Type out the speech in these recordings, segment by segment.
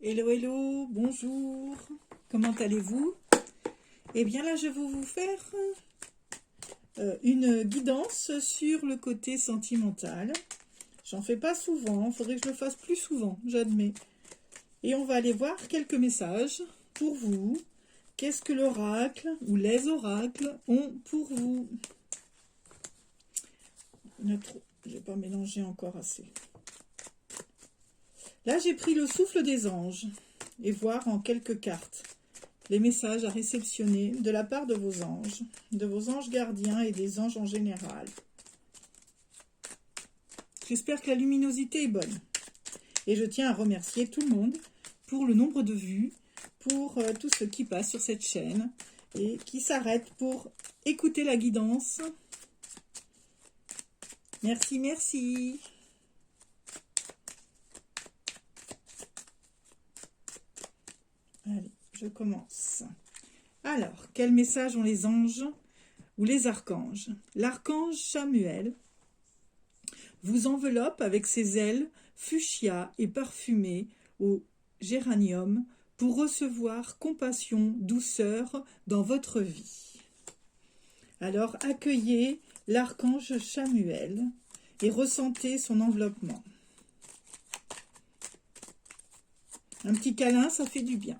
Hello, hello, bonjour, comment allez-vous? Eh bien là, je vais vous faire une guidance sur le côté sentimental. J'en fais pas souvent, il faudrait que je le fasse plus souvent, j'admets. Et on va aller voir quelques messages pour vous. Qu'est-ce que l'oracle ou les oracles ont pour vous? Je n'ai pas mélangé encore assez. Là, j'ai pris le souffle des anges et voir en quelques cartes les messages à réceptionner de la part de vos anges gardiens et des anges en général. J'espère que la luminosité est bonne. Et je tiens à remercier tout le monde pour le nombre de vues, pour tous ceux qui passent sur cette chaîne et qui s'arrêtent pour écouter la guidance. Merci, merci. Allez, je commence. Alors, quel message ont les anges ou les archanges? L'archange Chamuel vous enveloppe avec ses ailes fuchsia et parfumées au géranium pour recevoir compassion, douceur dans votre vie. Alors accueillez l'archange Chamuel et ressentez son enveloppement. Un petit câlin, ça fait du bien.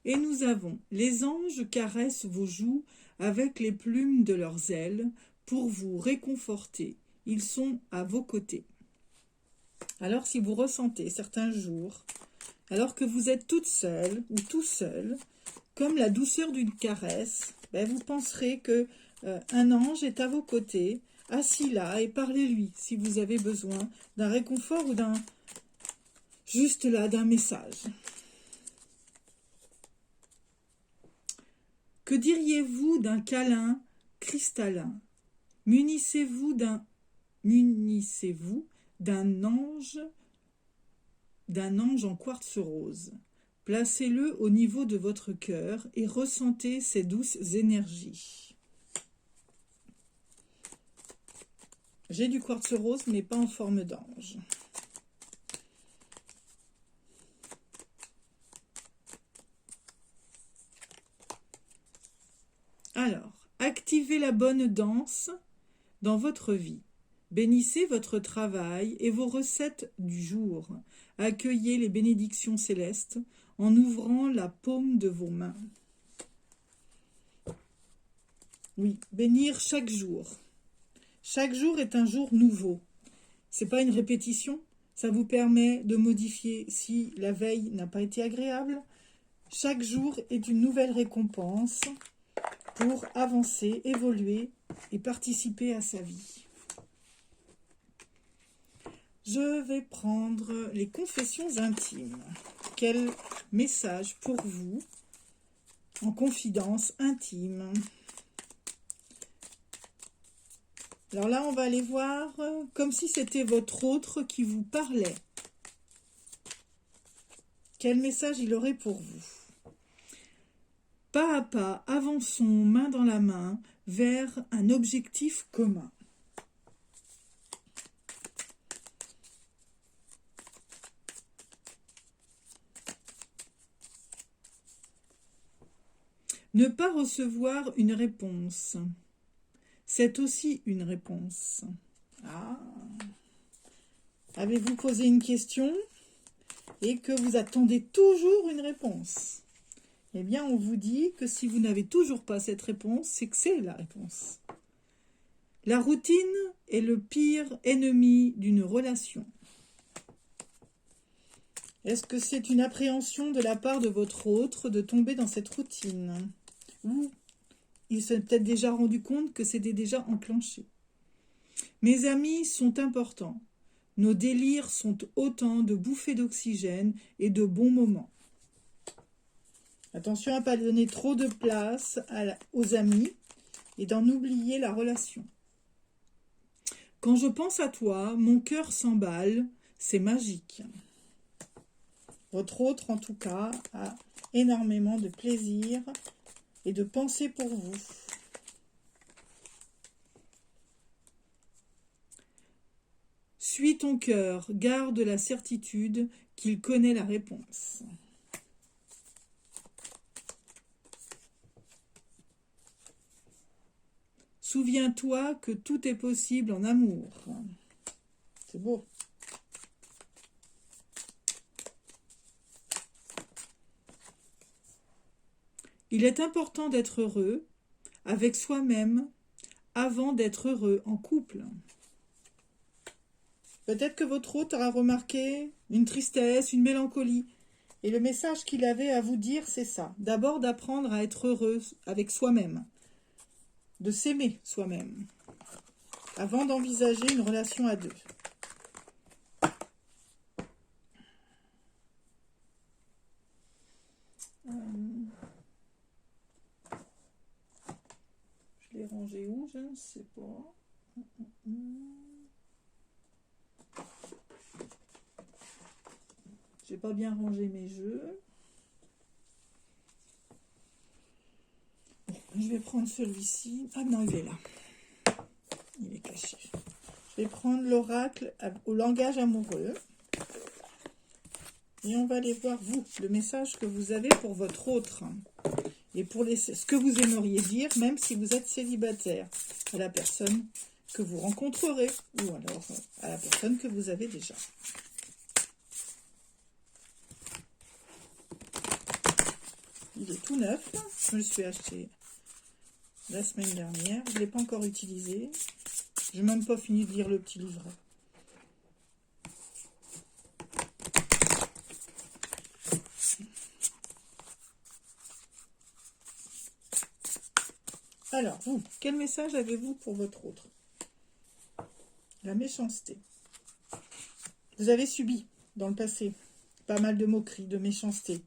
Et nous avons les anges caressent vos joues avec les plumes de leurs ailes pour vous réconforter. Ils sont à vos côtés. Alors si vous ressentez certains jours, alors que vous êtes toute seule ou tout seul, comme la douceur d'une caresse, vous penserez que un ange est à vos côtés, assis là, et parlez-lui si vous avez besoin d'un réconfort ou d'un message. Que diriez-vous d'un câlin cristallin? Munissez-vous d'un ange en quartz rose. Placez-le au niveau de votre cœur et ressentez ses douces énergies. J'ai du quartz rose, mais pas en forme d'ange. Alors, activez la bonne danse dans votre vie. Bénissez votre travail et vos recettes du jour. Accueillez les bénédictions célestes en ouvrant la paume de vos mains. Oui, bénir chaque jour. Chaque jour est un jour nouveau. C'est pas une répétition. Ça vous permet de modifier si la veille n'a pas été agréable. Chaque jour est une nouvelle récompense pour avancer, évoluer et participer à sa vie. Je vais prendre les confessions intimes. Quel message pour vous en confidence intime? Alors là, on va aller voir comme si c'était votre autre qui vous parlait. Quel message il aurait pour vous? Pas à pas, avançons main dans la main vers un objectif commun. Ne pas recevoir une réponse, c'est aussi une réponse. Ah. Avez-vous posé une question et que vous attendez toujours une réponse? Eh bien, on vous dit que si vous n'avez toujours pas cette réponse, c'est que c'est la réponse. La routine est le pire ennemi d'une relation. Est-ce que c'est une appréhension de la part de votre autre de tomber dans cette routine? Ou il s'est peut-être déjà rendu compte que c'était déjà enclenché. Mes amis sont importants. Nos délires sont autant de bouffées d'oxygène et de bons moments. Attention à ne pas donner trop de place aux amis et d'en oublier la relation. Quand je pense à toi, mon cœur s'emballe, c'est magique. Votre autre, en tout cas, a énormément de plaisir et de pensée pour vous. Suis ton cœur, garde la certitude qu'il connaît la réponse. Souviens-toi que tout est possible en amour. C'est beau. Il est important d'être heureux avec soi-même avant d'être heureux en couple. Peut-être que votre hôte aura remarqué une tristesse, une mélancolie. Et le message qu'il avait à vous dire, c'est ça. D'abord, d'apprendre à être heureux avec soi-même. De s'aimer soi-même. Avant d'envisager une relation à deux. Je l'ai rangé où? Je ne sais pas. J'ai pas bien rangé mes jeux. Bon, je vais prendre celui-ci. Ah non, il est là. Il est caché. Je vais prendre l'oracle au langage amoureux. Et on va aller voir, vous, le message que vous avez pour votre autre. Et pour ce que vous aimeriez dire, même si vous êtes célibataire, à la personne que vous rencontrerez, ou alors à la personne que vous avez déjà. Il est tout neuf. Je me le suis acheté la semaine dernière. Je ne l'ai pas encore utilisé. Je n'ai même pas fini de lire le petit livret. Alors, vous, quel message avez-vous pour votre autre? La méchanceté. Vous avez subi, dans le passé, pas mal de moqueries, de méchanceté,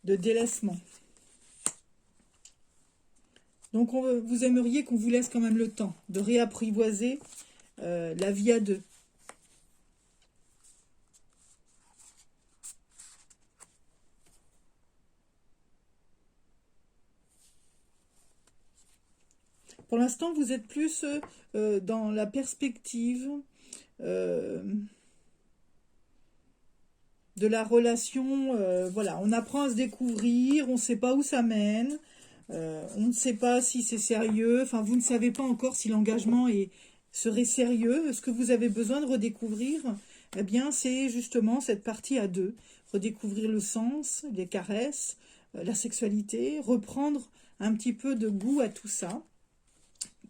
de délaissement. Donc, vous aimeriez qu'on vous laisse quand même le temps de réapprivoiser la vie à deux. Pour l'instant, vous êtes plus dans la perspective de la relation. Voilà, on apprend à se découvrir, on ne sait pas où ça mène, on ne sait pas si c'est sérieux. Enfin, vous ne savez pas encore si l'engagement serait sérieux. Ce que vous avez besoin de redécouvrir, eh bien, c'est justement cette partie à deux. Redécouvrir le sens, les caresses, la sexualité, reprendre un petit peu de goût à tout ça.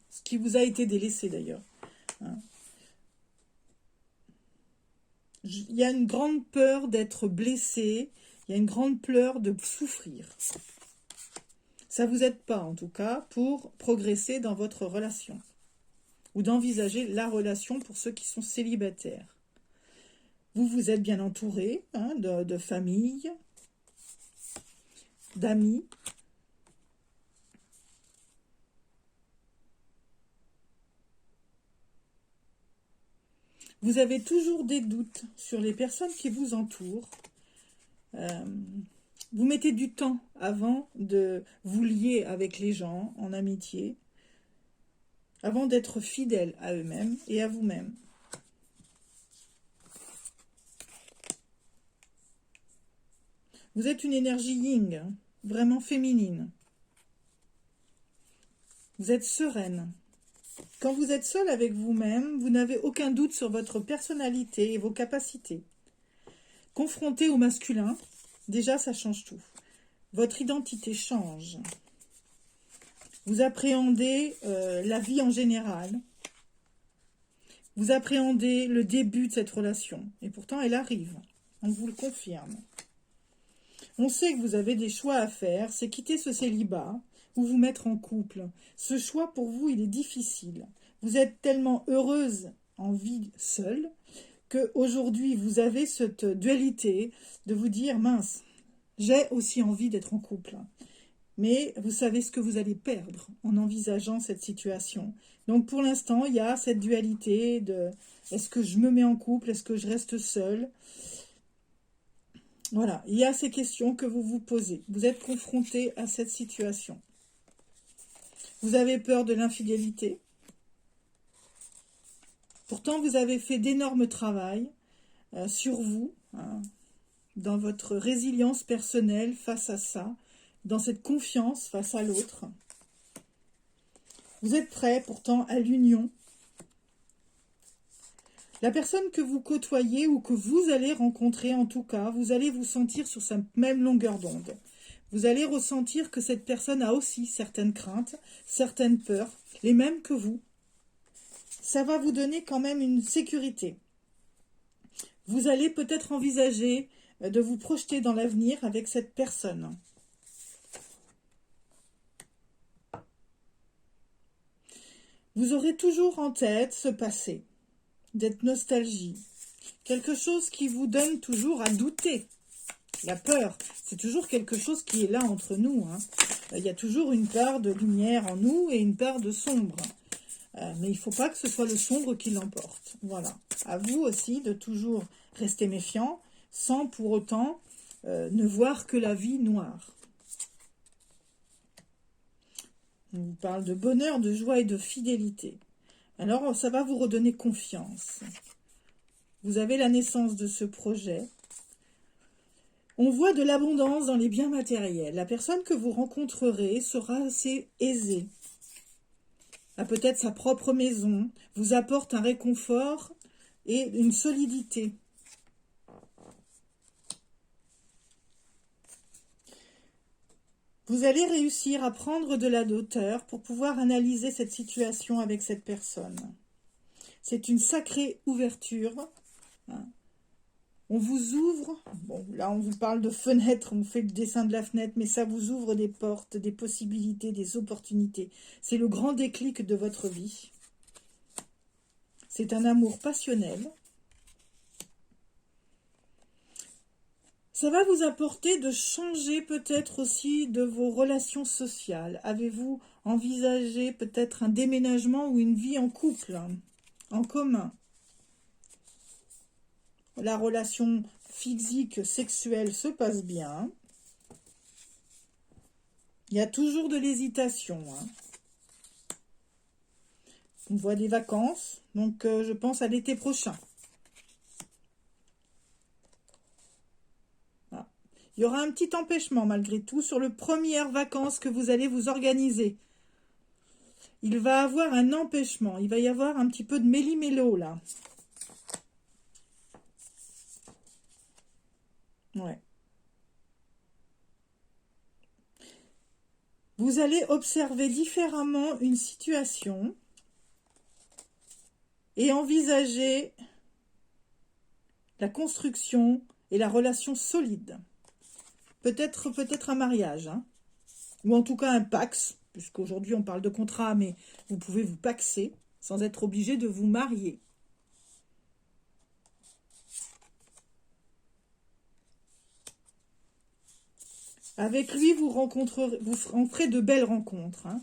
Ce qui vous a été délaissé d'ailleurs. Hein. Il y a une grande peur d'être blessé, il y a une grande peur de souffrir. Ça ne vous aide pas en tout cas pour progresser dans votre relation ou d'envisager la relation pour ceux qui sont célibataires. Vous vous êtes bien entouré de famille, d'amis. Vous avez toujours des doutes sur les personnes qui vous entourent. Vous mettez du temps avant de vous lier avec les gens en amitié, avant d'être fidèle à eux-mêmes et à vous-même. Vous êtes une énergie yin, vraiment féminine. Vous êtes sereine. Quand vous êtes seul avec vous-même, vous n'avez aucun doute sur votre personnalité et vos capacités. Confronté au masculin, déjà ça change tout. Votre identité change. Vous appréhendez la vie en général. Vous appréhendez le début de cette relation. Et pourtant, elle arrive. On vous le confirme. On sait que vous avez des choix à faire. C'est quitter ce célibat ou vous mettre en couple. Ce choix, pour vous, il est difficile. Vous êtes tellement heureuse en vie seule qu'aujourd'hui, vous avez cette dualité de vous dire, mince, j'ai aussi envie d'être en couple. Mais vous savez ce que vous allez perdre en envisageant cette situation. Donc pour l'instant, il y a cette dualité de est-ce que je me mets en couple, est-ce que je reste seule? Voilà, il y a ces questions que vous vous posez. Vous êtes confronté à cette situation. Vous avez peur de l'infidélité. Pourtant, vous avez fait d'énormes travail sur vous, hein, dans votre résilience personnelle face à ça, dans cette confiance face à l'autre. Vous êtes prêt pourtant à l'union. La personne que vous côtoyez ou que vous allez rencontrer, en tout cas, vous allez vous sentir sur sa même longueur d'onde. Vous allez ressentir que cette personne a aussi certaines craintes, certaines peurs, les mêmes que vous. Ça va vous donner quand même une sécurité. Vous allez peut-être envisager de vous projeter dans l'avenir avec cette personne. Vous aurez toujours en tête ce passé, d'être nostalgie, quelque chose qui vous donne toujours à douter. La peur, c'est toujours quelque chose qui est là entre nous, hein. Il y a toujours une part de lumière en nous et une part de sombre. Mais il ne faut pas que ce soit le sombre qui l'emporte. Voilà. À vous aussi de toujours rester méfiant, sans pour autant ne voir que la vie noire. On vous parle de bonheur, de joie et de fidélité. Alors, ça va vous redonner confiance. Vous avez la naissance de ce projet. On voit de l'abondance dans les biens matériels. La personne que vous rencontrerez sera assez aisée, a peut-être sa propre maison, vous apporte un réconfort et une solidité. Vous allez réussir à prendre de la hauteur pour pouvoir analyser cette situation avec cette personne. C'est une sacrée ouverture. On vous ouvre, bon là on vous parle de fenêtre, on fait le dessin de la fenêtre, mais ça vous ouvre des portes, des possibilités, des opportunités. C'est le grand déclic de votre vie. C'est un amour passionnel. Ça va vous apporter de changer peut-être aussi de vos relations sociales. Avez-vous envisagé peut-être un déménagement ou une vie en couple, en commun? La relation physique, sexuelle se passe bien. Il y a toujours de l'hésitation, hein. On voit des vacances, donc je pense à l'été prochain. Ah. Il y aura un petit empêchement malgré tout sur les premières vacances que vous allez vous organiser. Il va y avoir un empêchement, il va y avoir un petit peu de méli-mélo là. Ouais. Vous allez observer différemment une situation et envisager la construction et la relation solide. Peut-être un mariage, hein, ou en tout cas un pax, puisqu'aujourd'hui on parle de contrat, mais vous pouvez vous paxer sans être obligé de vous marier. Avec lui, vous ferez de belles rencontres, hein,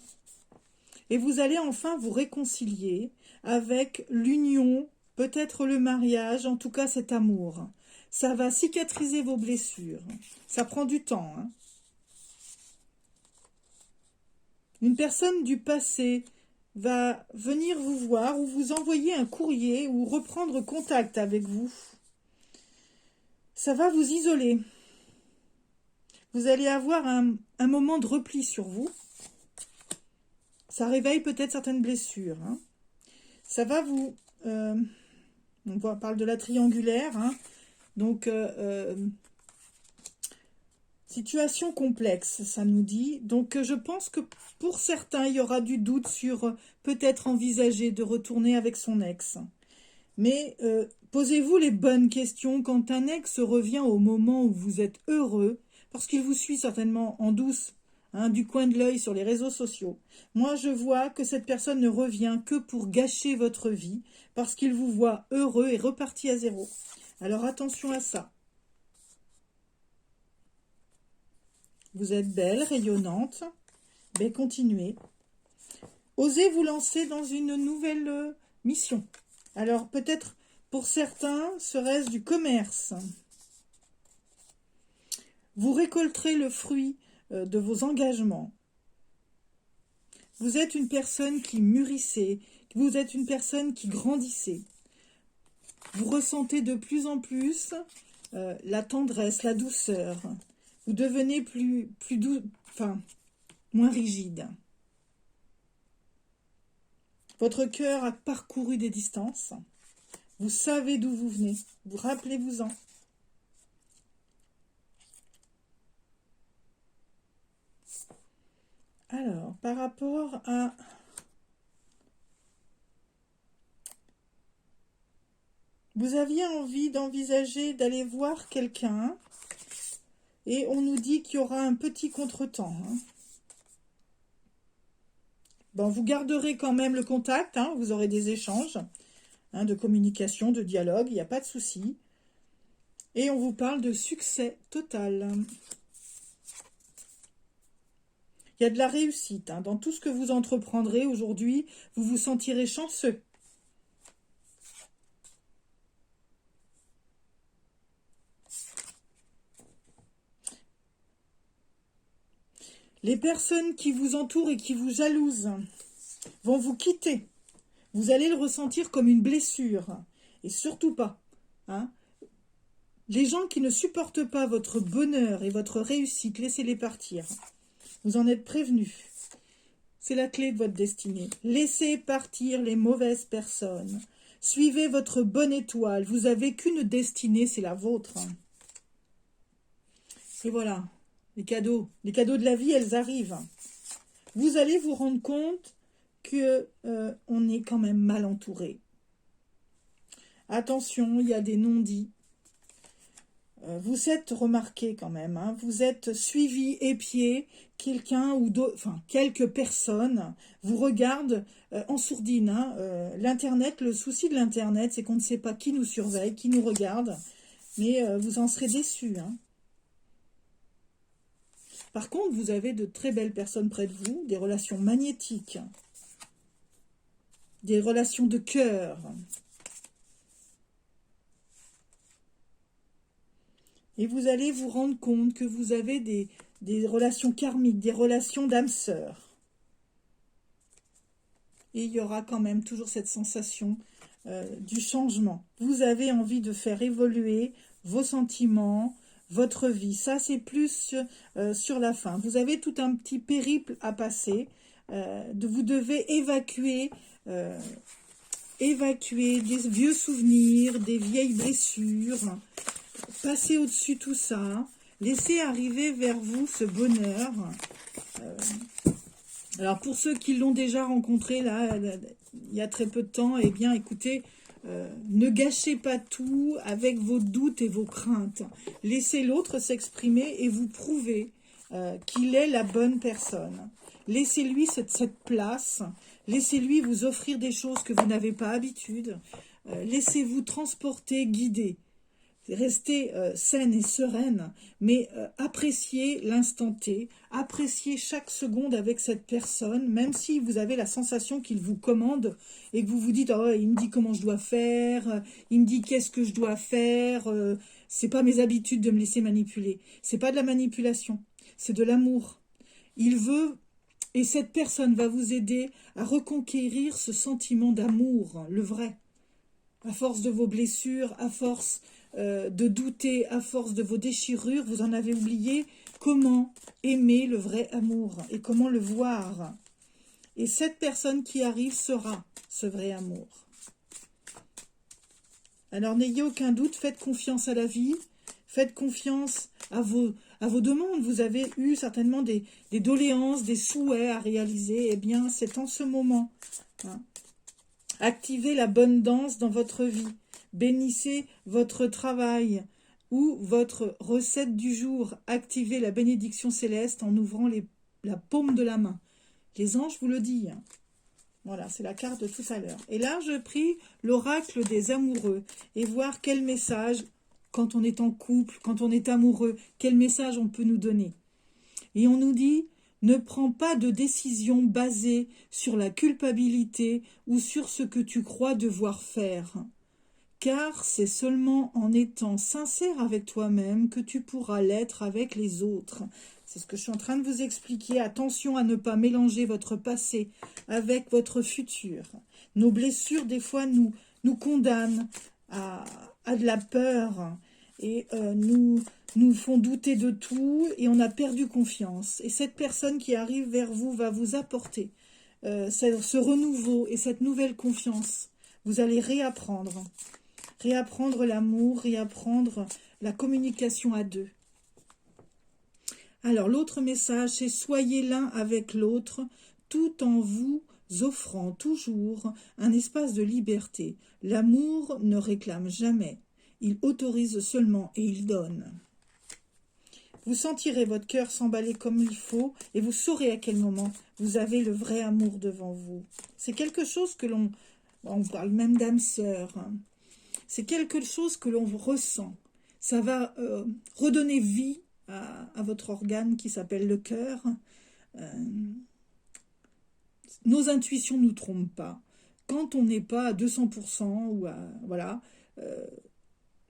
et vous allez enfin vous réconcilier avec l'union, peut-être le mariage, en tout cas cet amour. Ça va cicatriser vos blessures. Ça prend du temps, hein. Une personne du passé va venir vous voir ou vous envoyer un courrier ou reprendre contact avec vous. Ça va vous isoler. Vous allez avoir un moment de repli sur vous. Ça réveille peut-être certaines blessures, hein. Ça va vous... on parle de la triangulaire, hein. Donc, situation complexe, ça nous dit. Donc, je pense que pour certains, il y aura du doute sur peut-être envisager de retourner avec son ex. Mais posez-vous les bonnes questions quand un ex revient au moment où vous êtes heureux, parce qu'il vous suit certainement en douce, hein, du coin de l'œil sur les réseaux sociaux. Moi, je vois que cette personne ne revient que pour gâcher votre vie, parce qu'il vous voit heureux et reparti à zéro. Alors attention à ça. Vous êtes belle, rayonnante. Ben, continuez. Osez vous lancer dans une nouvelle mission. Alors peut-être pour certains, serait-ce du commerce. Vous récolterez le fruit de vos engagements. Vous êtes une personne qui mûrissait, Vous êtes une personne qui grandissez. Vous ressentez de plus en plus la tendresse, la douceur. Vous devenez plus doux, enfin, moins rigide. Votre cœur a parcouru des distances. Vous savez d'où vous venez. Vous rappelez-vous-en. Alors, par rapport à... Vous aviez envie d'envisager d'aller voir quelqu'un et on nous dit qu'il y aura un petit contretemps. Bon, vous garderez quand même le contact, vous aurez des échanges de communication, de dialogue, il n'y a pas de souci. Et on vous parle de succès total. Il y a de la réussite. Dans tout ce que vous entreprendrez aujourd'hui, vous vous sentirez chanceux. Les personnes qui vous entourent et qui vous jalousent vont vous quitter. Vous allez le ressentir comme une blessure. Et surtout pas. Les gens qui ne supportent pas votre bonheur et votre réussite, laissez-les partir. Vous en êtes prévenus. C'est la clé de votre destinée. Laissez partir les mauvaises personnes. Suivez votre bonne étoile. Vous n'avez qu'une destinée, c'est la vôtre. Et voilà. Les cadeaux de la vie, elles arrivent. Vous allez vous rendre compte que on est quand même mal entouré. Attention, il y a des non-dits. Vous êtes remarqué quand même. Vous êtes suivi, épié. Quelqu'un ou d'autres, quelques personnes vous regardent en sourdine. L'internet, le souci de l'internet, c'est qu'on ne sait pas qui nous surveille, qui nous regarde. Mais vous en serez déçus. Par contre, vous avez de très belles personnes près de vous, des relations magnétiques, des relations de cœur. Et vous allez vous rendre compte que vous avez des relations karmiques, des relations d'âme sœur. Et il y aura quand même toujours cette sensation du changement. Vous avez envie de faire évoluer vos sentiments, votre vie. Ça, c'est plus sur la fin. Vous avez tout un petit périple à passer. Vous devez évacuer des vieux souvenirs, des vieilles blessures. Passez au-dessus tout ça. Laissez arriver vers vous ce bonheur. Alors, pour ceux qui l'ont déjà rencontré, là, il y a très peu de temps, eh bien, écoutez... ne gâchez pas tout avec vos doutes et vos craintes. Laissez l'autre s'exprimer et vous prouver qu'il est la bonne personne. Laissez-lui cette place. Laissez-lui vous offrir des choses que vous n'avez pas habitude. Laissez-vous transporter, guider. Restez saine et sereine, mais appréciez l'instant T, appréciez chaque seconde avec cette personne, même si vous avez la sensation qu'il vous commande et que vous vous dites « Oh, il me dit comment je dois faire, il me dit qu'est-ce que je dois faire, c'est pas mes habitudes de me laisser manipuler. » C'est pas de la manipulation, c'est de l'amour. Il veut, et cette personne va vous aider à reconquérir ce sentiment d'amour, le vrai. À force de vos blessures, à force... de douter, à force de vos déchirures, vous en avez oublié comment aimer le vrai amour et comment le voir. Et cette personne qui arrive sera ce vrai amour. Alors n'ayez aucun doute, faites confiance à la vie, faites confiance à vos demandes. Vous avez eu certainement des doléances, des souhaits à réaliser. Eh bien, c'est en ce moment. Activez la bonne danse dans votre vie. Bénissez votre travail ou votre recette du jour. Activez la bénédiction céleste en ouvrant la paume de la main. Les anges vous le disent. Voilà, c'est la carte de tout à l'heure. Et là, je prie l'oracle des amoureux et voir quel message, quand on est en couple, quand on est amoureux, quel message on peut nous donner. Et on nous dit... Ne prends pas de décision basée sur la culpabilité ou sur ce que tu crois devoir faire. Car c'est seulement en étant sincère avec toi-même que tu pourras l'être avec les autres. C'est ce que je suis en train de vous expliquer. Attention à ne pas mélanger votre passé avec votre futur. Nos blessures, des fois, nous condamnent à de la peur et nous font douter de tout et on a perdu confiance. Et cette personne qui arrive vers vous va vous apporter ce renouveau et cette nouvelle confiance. Vous allez réapprendre l'amour, réapprendre la communication à deux. Alors, l'autre message, c'est « Soyez l'un avec l'autre, tout en vous offrant toujours un espace de liberté. L'amour ne réclame jamais, il autorise seulement et il donne. » Vous sentirez votre cœur s'emballer comme il faut et vous saurez à quel moment vous avez le vrai amour devant vous. C'est quelque chose que on parle même d'âme sœur, hein. C'est quelque chose que l'on ressent. Ça va redonner vie à votre organe qui s'appelle le cœur. Nos intuitions ne nous trompent pas. Quand on n'est pas à 200% ou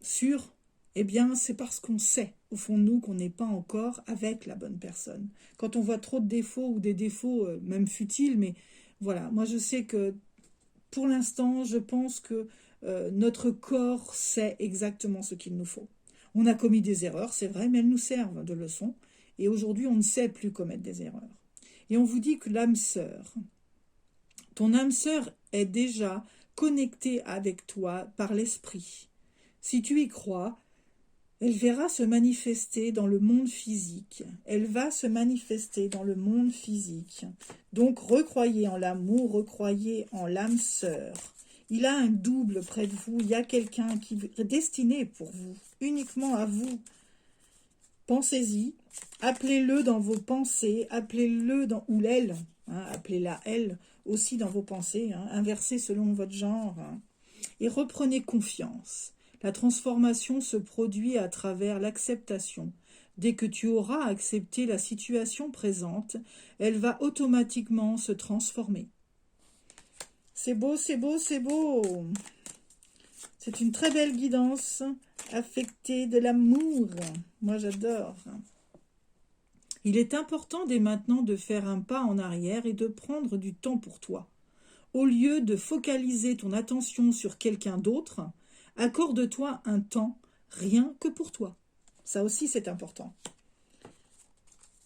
sûr, eh bien c'est parce qu'on sait au fond de nous qu'on n'est pas encore avec la bonne personne. Quand on voit trop de défauts ou des défauts même futiles, mais voilà, moi je sais que pour l'instant, je pense que notre corps sait exactement ce qu'il nous faut. On a commis des erreurs, c'est vrai, mais elles nous servent de leçon. Et aujourd'hui, on ne sait plus commettre des erreurs. Et on vous dit que l'âme sœur, ton âme sœur est déjà connectée avec toi par l'esprit. Si tu y crois, elle verra se manifester dans le monde physique. Elle va se manifester dans le monde physique. Donc, recroyez en l'amour, recroyez en l'âme sœur. Il a un double près de vous. Il y a quelqu'un qui est destiné pour vous, uniquement à vous. Pensez-y. Appelez-le dans vos pensées. Appelez-le dans... ou l'elle. Hein, appelez-la elle aussi dans vos pensées. Hein, inversez selon votre genre. Hein, et reprenez confiance. La transformation se produit à travers l'acceptation. Dès que tu auras accepté la situation présente, elle va automatiquement se transformer. C'est beau, c'est beau, c'est beau. C'est une très belle guidance affectée de l'amour. Moi, j'adore. Il est important dès maintenant de faire un pas en arrière et de prendre du temps pour toi. Au lieu de focaliser ton attention sur quelqu'un d'autre, accorde-toi un temps rien que pour toi. Ça aussi, c'est important.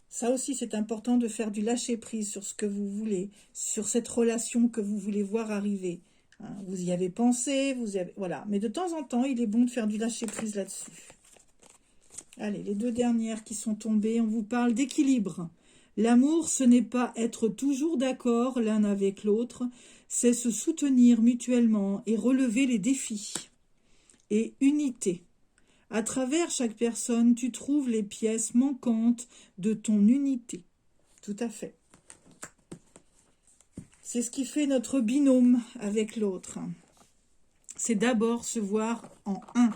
Ça aussi, c'est important de faire du lâcher-prise sur ce que vous voulez, sur cette relation que vous voulez voir arriver. Hein, vous y avez pensé, voilà. Mais de temps en temps, il est bon de faire du lâcher-prise là-dessus. Allez, les deux dernières qui sont tombées, on vous parle d'équilibre. L'amour, ce n'est pas être toujours d'accord l'un avec l'autre, c'est se soutenir mutuellement et relever les défis. Et unité. À travers chaque personne, tu trouves les pièces manquantes de ton unité. Tout à fait. C'est ce qui fait notre binôme avec l'autre. C'est d'abord se voir en un.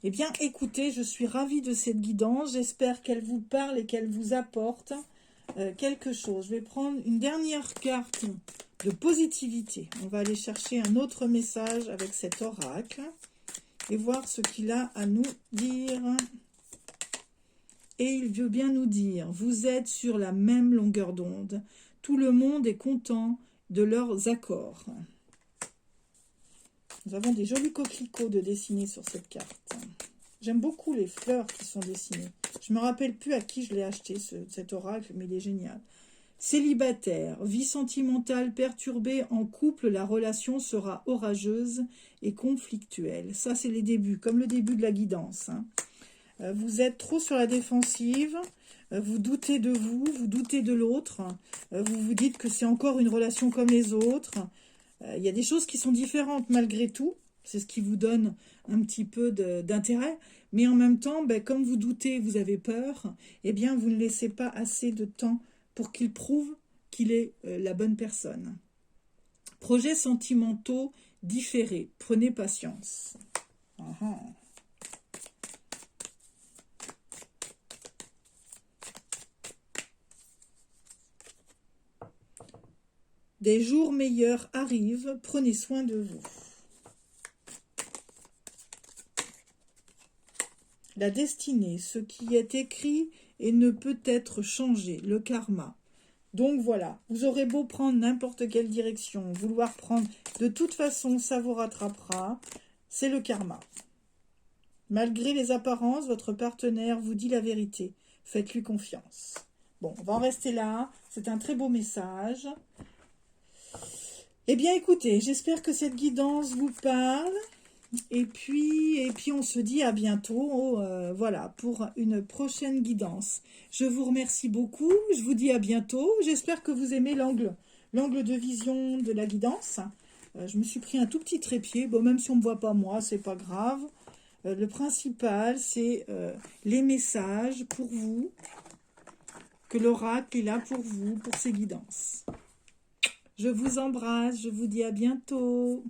Eh bien, écoutez, je suis ravie de cette guidance. J'espère qu'elle vous parle et qu'elle vous apporte quelque chose. Je vais prendre une dernière carte de positivité. On va aller chercher un autre message avec cet oracle et voir ce qu'il a à nous dire. Et il veut bien nous dire, vous êtes sur la même longueur d'onde. Tout le monde est content de leurs accords. Nous avons des jolis coquelicots de dessinés sur cette carte. J'aime beaucoup les fleurs qui sont dessinées. Je ne me rappelle plus à qui je l'ai acheté, cet oracle, mais il est génial. Célibataire, vie sentimentale perturbée en couple, la relation sera orageuse et conflictuelle. Ça, c'est les débuts, comme le début de la guidance. Hein. Vous êtes trop sur la défensive, vous doutez de vous, vous doutez de l'autre, vous vous dites que c'est encore une relation comme les autres. Il y a des choses qui sont différentes malgré tout, c'est ce qui vous donne un petit peu d'intérêt, mais en même temps, comme vous doutez, vous avez peur, eh bien vous ne laissez pas assez de temps pour qu'il prouve qu'il est la bonne personne. Projets sentimentaux différés, prenez patience. Des jours meilleurs arrivent, prenez soin de vous. La destinée, ce qui est écrit et ne peut être changé, le karma. Donc voilà, vous aurez beau prendre n'importe quelle direction, vouloir prendre, de toute façon, ça vous rattrapera. C'est le karma. Malgré les apparences, votre partenaire vous dit la vérité. Faites-lui confiance. Bon, on va en rester là. C'est un très beau message. Eh bien, écoutez, j'espère que cette guidance vous parle. Et puis on se dit à bientôt, voilà, pour une prochaine guidance. Je vous remercie beaucoup, je vous dis à bientôt. J'espère que vous aimez l'angle de vision de la guidance. Je me suis pris un tout petit trépied, bon, même si on ne me voit pas moi, c'est pas grave. Le principal, c'est les messages pour vous, que l'oracle est là pour vous, pour ces guidances. Je vous embrasse, je vous dis à bientôt.